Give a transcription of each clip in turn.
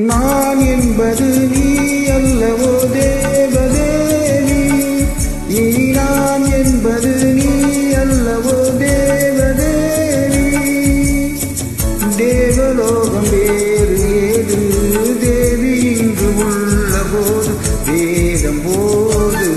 நான் என்பது நீ அல்லவோ தேவதேவி, இனி நான் என்பது நீ அல்லவோ தேவதேவி. தேவலோகம் வேறு ஏது தேவி, இங்கு உள்ள போது வேதம் போது.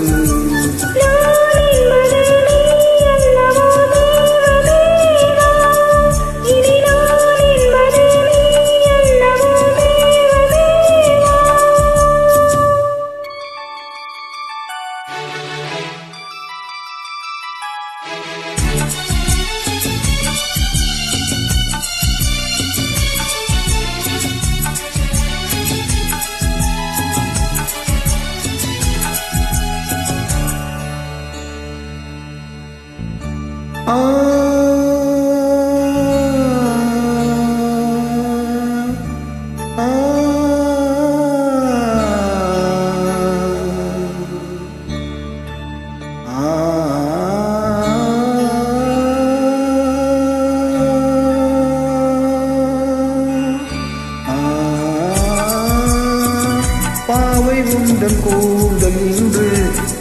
பாவை உந்தன் கூந்தல் இன்று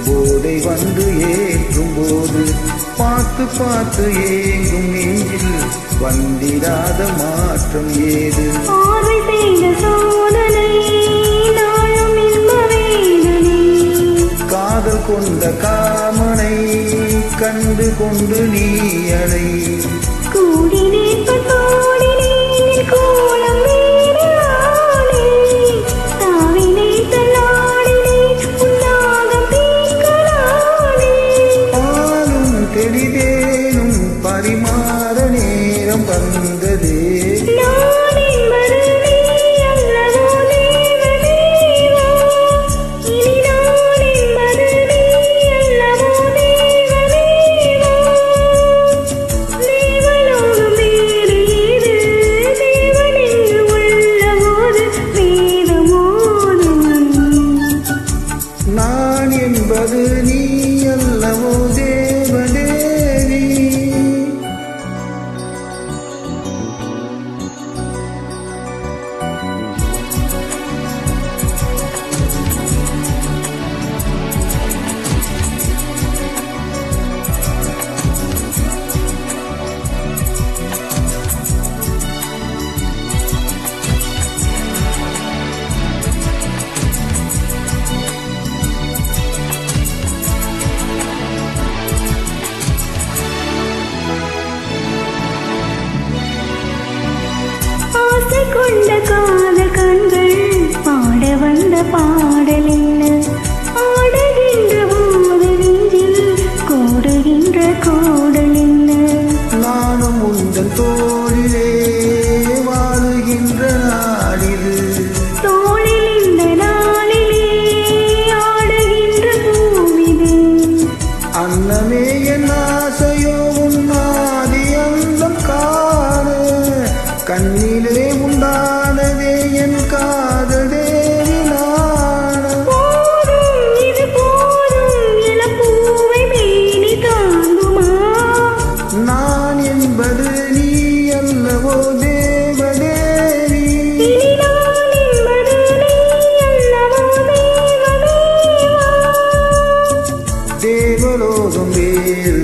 போதை வந்து ஏற்றும் போது, பார்த்து பார்த்து ஏங்கும் நெஞ்சில் வந்திடாத மாற்றம் ஏது? பார்வை செய்த சோதனை நாளும் இன்ப வேதனை, காதல் கொண்ட காமனை கண்டு கொண்டு நீ அடை. கூடினேன் தோடினேன் கோலம் வேறு ஆனே, தாவினேன் தள்ளாடினேன் உன்னாகம் தீக்கலானே. பாலும் தெளிதேனும் பரிமாற நேரம் வந்ததே. நான் என்பது நீ அல்லவோ தேவதேவா, இனி நான் என்பது நீ அல்லவோ தேவதேவா. தேவலோகம் வேறு ஏது தேவன் இங்கு உள்ள போது வேதமோதும். நான் என்பது நீ அல்லவோ தேவதேவி. ஆசை கொண்ட காதல் கண்கள் பாட வந்த பாடல் என்ன, ஆடுகின்ற போது நெஞ்சில் கூடுகின்ற கூடல் என்ன. நானும் உந்தன் தோளிலே வாழுகின்ற நாடிது, தோளில் இந்த நாளிலே ஆடுகின்ற பூவிது. அன்னமே என் ஆசையோ உன்னாதி அந்தம் காண, கண்ணிலே உண்டானதே என் காதல் தேவி நாண. போதும் இது போதும் இளப்பூவை மேனி தாங்குமா, நான் என்பது நீ அல்லவோ தேவதேவி. இனி நான் என்பது நீ அல்லவோ தேவதேவா. தேவலோகம் வேறு